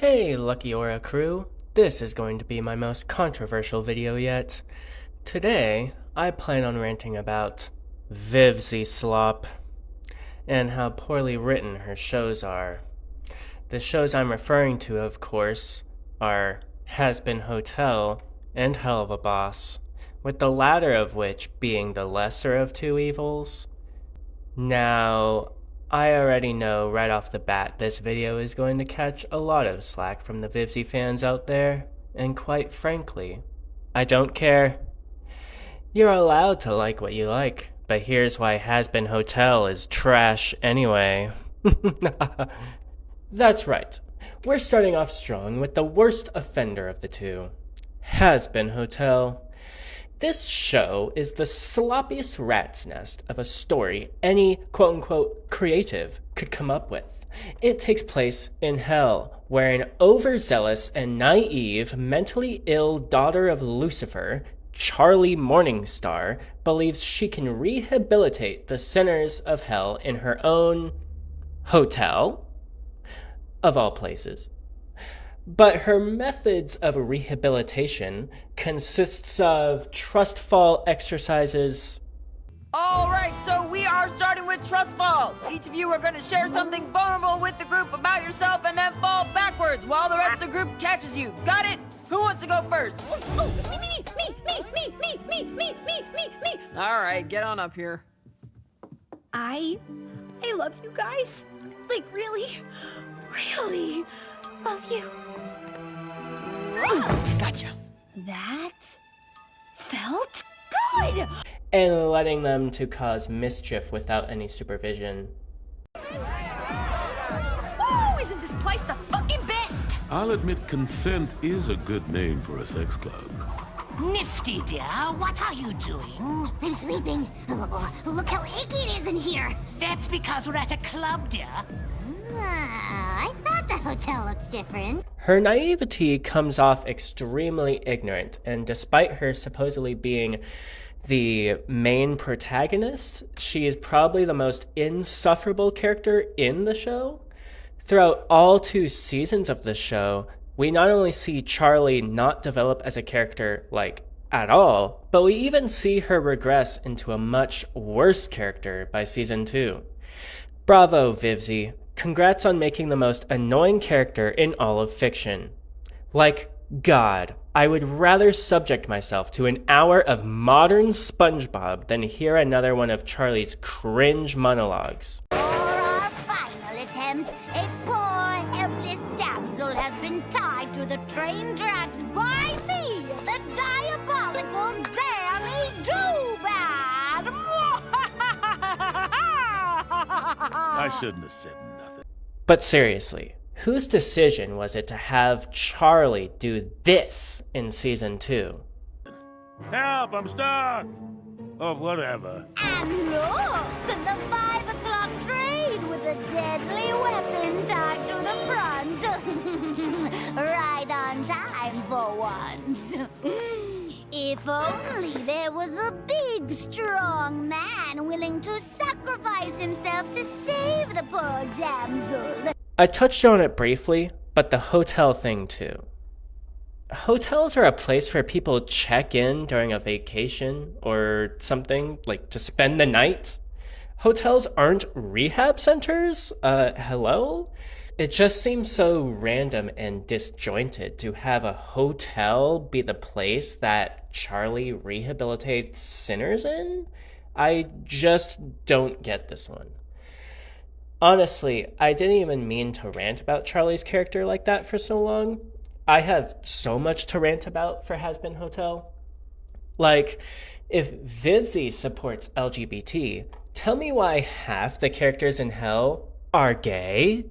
Hey Lucky Aura crew, this is going to be my most controversial video yet. Today, I plan on ranting about VivzieSLOP and how poorly written her shows are. The shows I'm referring to, of course, are Hazbin Hotel and Helluva Boss, with the latter of which being the lesser of two evils. Now, I already know right off the bat this video is going to catch a lot of slack from the Vivzie fans out there, and quite frankly, I don't care. You're allowed to like what you like, but here's why Hazbin Hotel is trash anyway. That's right, we're starting off strong with the worst offender of the two, Hazbin Hotel. This show is the sloppiest rat's nest of a story any quote-unquote creative could come up with. It takes place in hell, where an overzealous and naive, mentally ill daughter of Lucifer, Charlie Morningstar, believes she can rehabilitate the sinners of hell in her own hotel, of all places. But her methods of rehabilitation consists of trust fall exercises. Alright, so we are starting with trust falls. Each of you are going to share something vulnerable with the group about yourself and then fall backwards while the rest of the group catches you. Got it? Who wants to go first? Me. Alright, get on up here. I love you guys. Like, really love you. Gotcha. That felt good. And letting them to cause mischief without any supervision. Oh, isn't this place the fucking best? I'll admit consent is a good name for a sex club. Nifty, dear. What are you doing? I'm sweeping. Look how icky it is in here. That's because we're at a club, dear. I thought the hotel looked different. Her naivety comes off extremely ignorant, and despite her supposedly being the main protagonist, she is probably the most insufferable character in the show. Throughout all 2 seasons of the show, we not only see Charlie not develop as a character, like, at all, but we even see her regress into a much worse character by season 2. Bravo, Vivzie. Congrats on making the most annoying character in all of fiction. Like, God, I would rather subject myself to an hour of modern SpongeBob than hear another one of Charlie's cringe monologues. For our final attempt, a poor, helpless damsel has been tied to the train tracks by me, the diabolical Danny Doobad. I shouldn't have said nothing. But seriously, whose decision was it to have Charlie do this in season 2? Help, I'm stuck! Oh, whatever. And look, the 5 o'clock train with a deadly weapon tied to the front. Right on time for once. If only there was a big, strong man willing to sacrifice himself to save the poor damsel. I touched on it briefly, but the hotel thing too. Hotels are a place where people check in during a vacation or something, like to spend the night. Hotels aren't rehab centers? Hello? It just seems so random and disjointed to have a hotel be the place that Charlie rehabilitates sinners in. I just don't get this one. Honestly, I didn't even mean to rant about Charlie's character like that for so long. I have so much to rant about for Hazbin Hotel. Like, if Vivzie supports LGBT, tell me why half the characters in hell are gay?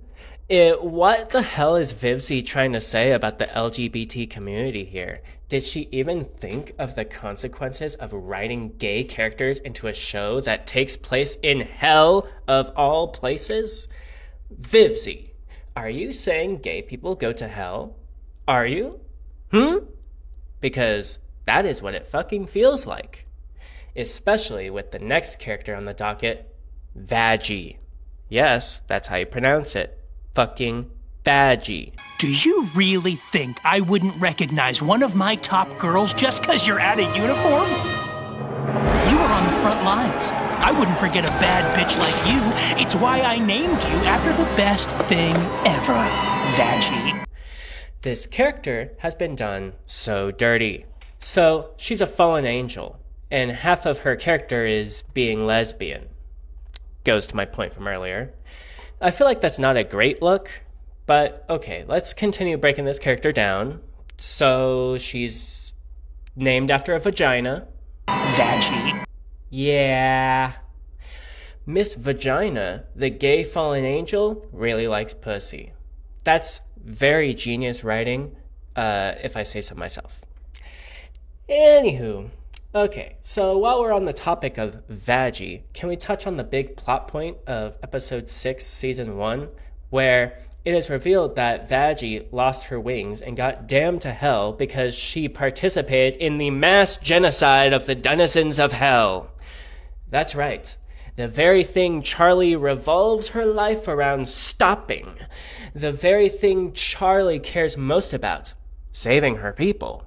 What the hell is Vivzie trying to say about the LGBT community here? Did she even think of the consequences of writing gay characters into a show that takes place in hell of all places? Vivzie, are you saying gay people go to hell? Are you? Because that is what it fucking feels like. Especially with the next character on the docket, Vaggie. Yes, that's how you pronounce it. Fucking Vivzie. Do you really think I wouldn't recognize one of my top girls just because you're out of uniform? You were on the front lines. I wouldn't forget a bad bitch like you. It's why I named you after the best thing ever, Vivzie. This character has been done so dirty. So she's a fallen angel, and half of her character is being lesbian. Goes to my point from earlier. I feel like that's not a great look, but okay, let's continue breaking this character down. So she's named after a vagina. Vivzie. Yeah. Miss Vagina, the gay fallen angel, really likes pussy. That's very genius writing, if I say so myself. Anywho, okay, so while we're on the topic of Vivzie, can we touch on the big plot point of episode 6, season 1, where it is revealed that Vivzie lost her wings and got damned to hell because she participated in the mass genocide of the denizens of hell. That's right. The very thing Charlie revolves her life around stopping. The very thing Charlie cares most about, saving her people.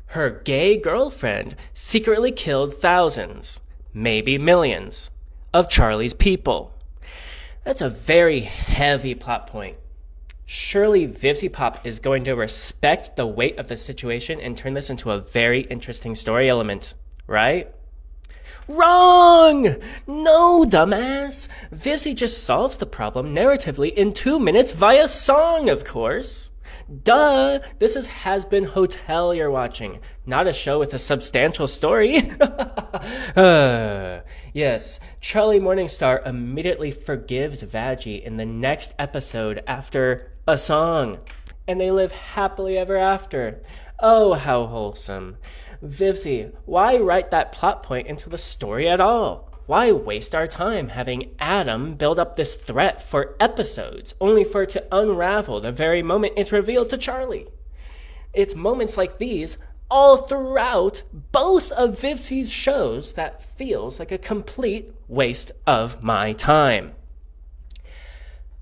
Her gay girlfriend secretly killed thousands, maybe millions, of Charlie's people. That's a very heavy plot point. Surely Vivziepop is going to respect the weight of the situation and turn this into a very interesting story element, right? Wrong! No, dumbass! Vivzie just solves the problem narratively in 2 minutes via song, of course. Duh! This is Hazbin Hotel you're watching, not a show with a substantial story. Yes, Charlie Morningstar immediately forgives Vivzie in the next episode after a song, and they live happily ever after. Oh, how wholesome. Vivzie, why write that plot point into the story at all? Why waste our time having Adam build up this threat for episodes, only for it to unravel the very moment it's revealed to Charlie? It's moments like these all throughout both of Vivzie's shows that feels like a complete waste of my time.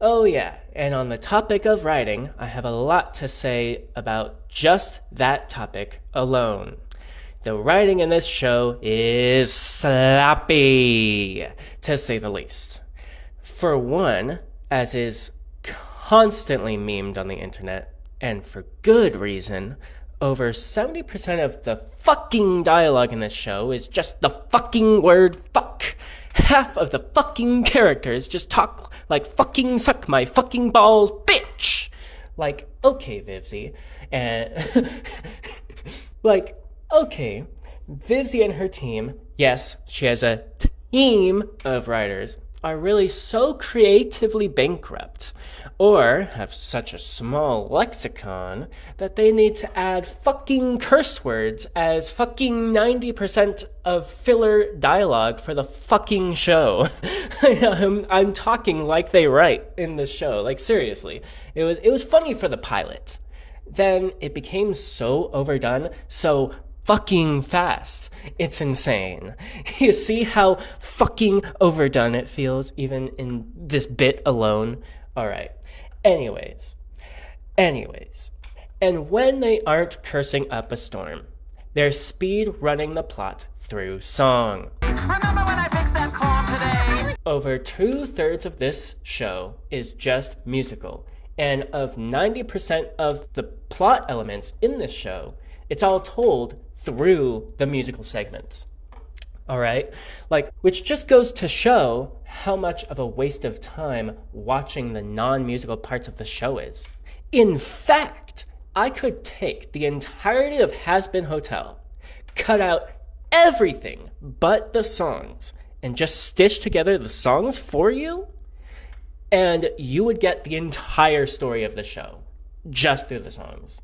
Oh yeah, and on the topic of writing, I have a lot to say about just that topic alone. The writing in this show is sloppy, to say the least. For one, as is constantly memed on the internet, and for good reason, over 70% of the fucking dialogue in this show is just the fucking word fuck. Half of the fucking characters just talk like fucking suck my fucking balls, bitch! Like, okay, Vivzie, and like, okay, Vivzie and her team, yes, she has a team of writers, are really so creatively bankrupt, or have such a small lexicon, that they need to add fucking curse words as fucking 90% of filler dialogue for the fucking show. I'm talking like they write in the show, like seriously. It was funny for the pilot. Then it became so overdone, so fucking fast. It's insane. You see how fucking overdone it feels even in this bit alone? Alright. Anyways. And when they aren't cursing up a storm, they're speed running the plot through song. Remember when I fixed that car today? Over 2/3 of this show is just musical. And of 90% of the plot elements in this show, it's all told through the musical segments. Alright? Like, which just goes to show how much of a waste of time watching the non-musical parts of the show is. In fact, I could take the entirety of Hazbin Hotel, cut out everything but the songs, and just stitch together the songs for you, and you would get the entire story of the show, just through the songs.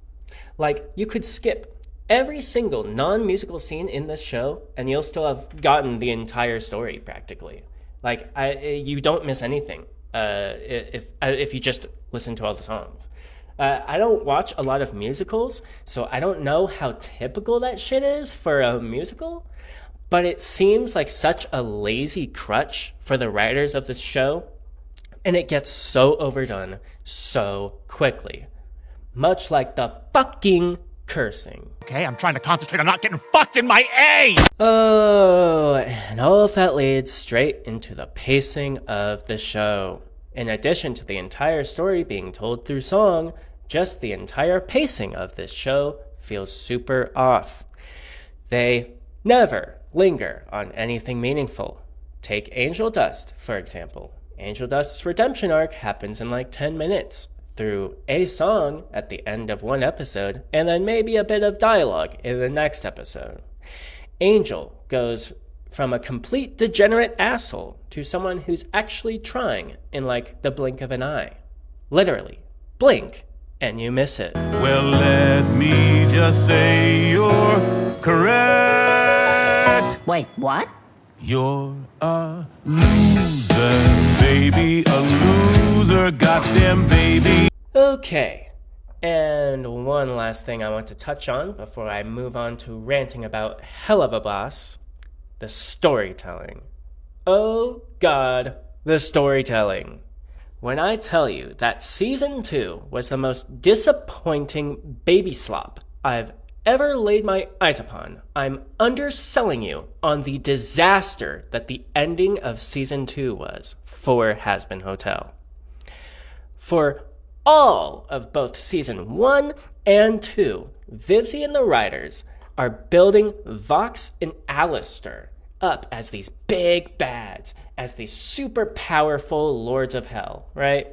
Like, you could skip every single non-musical scene in this show, and you'll still have gotten the entire story, practically. Like, you don't miss anything if you just listen to all the songs. I don't watch a lot of musicals, so I don't know how typical that shit is for a musical, but it seems like such a lazy crutch for the writers of this show. And it gets so overdone so quickly. Much like the fucking cursing. Okay, I'm trying to concentrate. I'm not getting fucked in my A! Oh, and all of that leads straight into the pacing of the show. In addition to the entire story being told through song, just the entire pacing of this show feels super off. They never linger on anything meaningful. Take Angel Dust, for example. Angel Dust's redemption arc happens in like 10 minutes through a song at the end of one episode and then maybe a bit of dialogue in the next episode. Angel goes from a complete degenerate asshole to someone who's actually trying in like the blink of an eye. Literally, blink and you miss it. Well, let me just say you're correct. Wait, what? You're a loser, baby, a loser, goddamn baby. Okay, and one last thing I want to touch on before I move on to ranting about Helluva Boss, the storytelling. Oh god, the storytelling. When I tell you that Season 2 was the most disappointing baby slop I've ever laid my eyes upon, I'm underselling you on the disaster that the ending of Season 2 was for Hazbin Hotel. For all of both Season 1 and 2, Vivzie and the writers are building Vox and Alistair up as these big bads, as these super powerful lords of hell, right?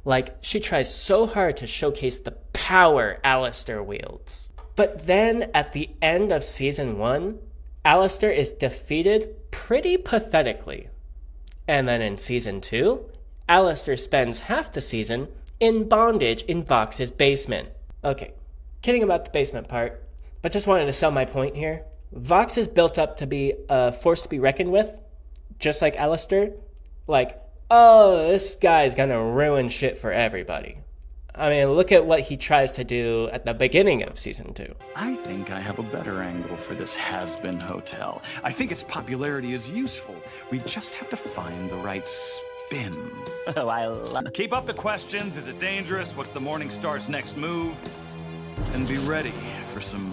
Like, she tries so hard to showcase the power Alistair wields. But then at the end of Season 1, Alistair is defeated pretty pathetically. And then in Season 2, Alistair spends half the season in bondage in Vox's basement. Okay, kidding about the basement part, but just wanted to sell my point here. Vox is built up to be a force to be reckoned with, just like Alistair. Like, oh, this guy's gonna ruin shit for everybody. I mean, look at what he tries to do at the beginning of Season 2. I think I have a better angle for this Hazbin Hotel. I think its popularity is useful. We just have to find the right spin. Oh, I love it. Keep up the questions. Is it dangerous? What's the Morning Star's next move? And be ready for some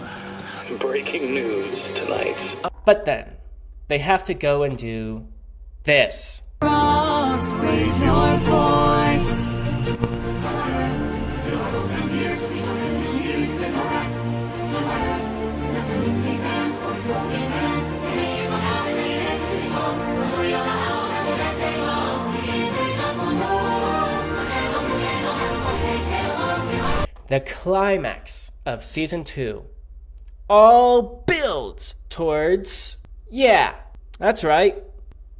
breaking news tonight. But then, they have to go and do this. Raise your voice. The climax of Season 2 all builds towards, yeah, that's right,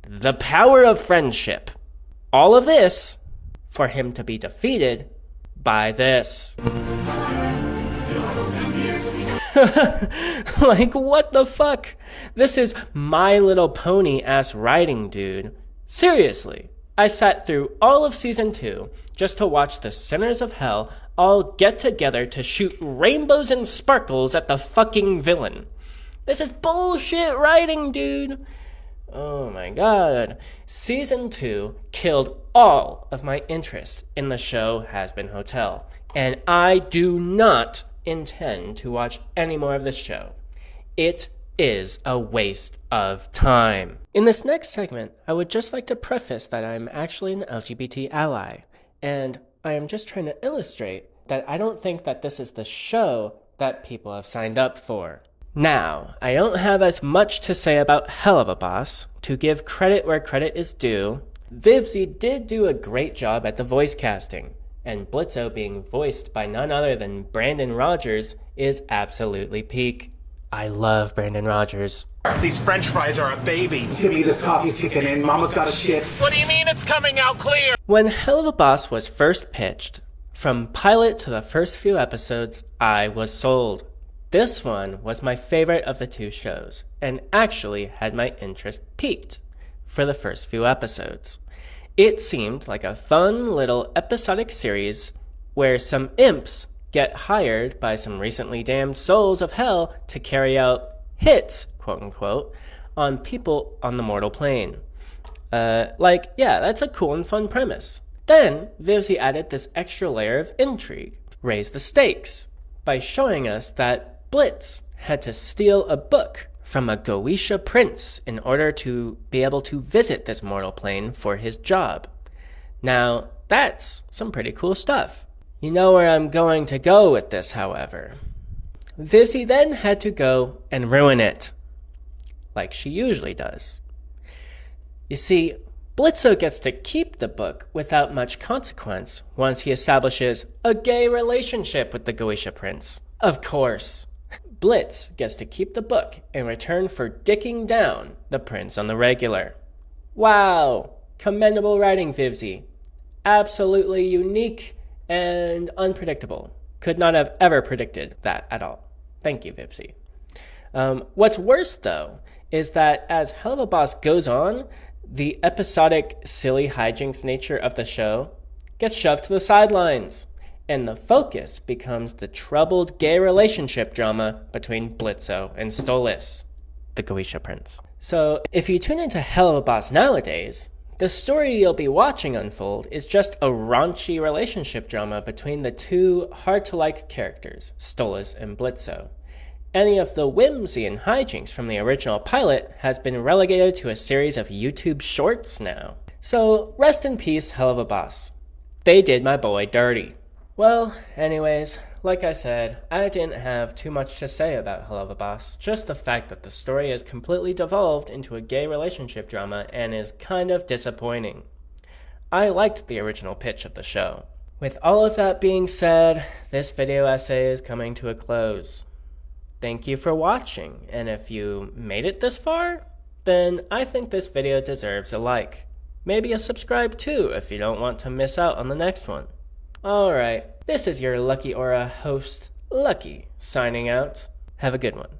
the power of friendship. All of this for him to be defeated by this. Like, what the fuck? This is My Little Pony ass writing, dude. Seriously, I sat through all of Season 2 just to watch the Sinners of Hell all get together to shoot rainbows and sparkles at the fucking villain. This is bullshit writing, dude. Oh my god. Season 2 killed all of my interest in the show Hazbin Hotel, and I do not intend to watch any more of this show. It is a waste of time. In this next segment, I would just like to preface that I'm actually an LGBT ally, and I am just trying to illustrate that I don't think that this is the show that people have signed up for. Now, I don't have as much to say about Helluva Boss. To give credit where credit is due, Vivzie did do a great job at the voice casting, and Blitzo being voiced by none other than Brandon Rogers is absolutely peak. I love Brandon Rogers. These french fries are a baby. Give me this coffee's kicking in. Mama's got a shit. What do you mean it's coming out clear? When Helluva Boss was first pitched, from pilot to the first few episodes, I was sold. This one was my favorite of the two shows, and actually had my interest piqued for the first few episodes. It seemed like a fun little episodic series where some imps get hired by some recently damned souls of hell to carry out hits, quote unquote, on people on the mortal plane. Yeah, that's a cool and fun premise. Then Vivzie added this extra layer of intrigue, raised the stakes, by showing us that Blitz had to steal a book from a Goetia prince in order to be able to visit this mortal plane for his job. Now, that's some pretty cool stuff. You know where I'm going to go with this, however. Vivzie then had to go and ruin it, like she usually does. You see, Blitzo gets to keep the book without much consequence once he establishes a gay relationship with the Goetia prince. Of course, Blitz gets to keep the book in return for dicking down the prince on the regular. Wow, commendable writing, Vivzie. Absolutely unique and unpredictable. Could not have ever predicted that at all. Thank you, Vivzie. What's worse, though, is that as Helluva Boss goes on, the episodic, silly hijinks nature of the show gets shoved to the sidelines, and the focus becomes the troubled gay relationship drama between Blitzo and Stolas, the Goetia prince. So, if you tune into Helluva Boss nowadays, the story you'll be watching unfold is just a raunchy relationship drama between the two hard-to-like characters, Stolas and Blitzo. Any of the whimsy and hijinks from the original pilot has been relegated to a series of YouTube shorts now. So, rest in peace, Helluva Boss. They did my boy dirty. Well, anyways, like I said, I didn't have too much to say about Helluva Boss, just the fact that the story has completely devolved into a gay relationship drama and is kind of disappointing. I liked the original pitch of the show. With all of that being said, this video essay is coming to a close. Thank you for watching, and if you made it this far, then I think this video deserves a like. Maybe a subscribe too if you don't want to miss out on the next one. Alright, this is your Lucky Aura host, Lucky, signing out. Have a good one.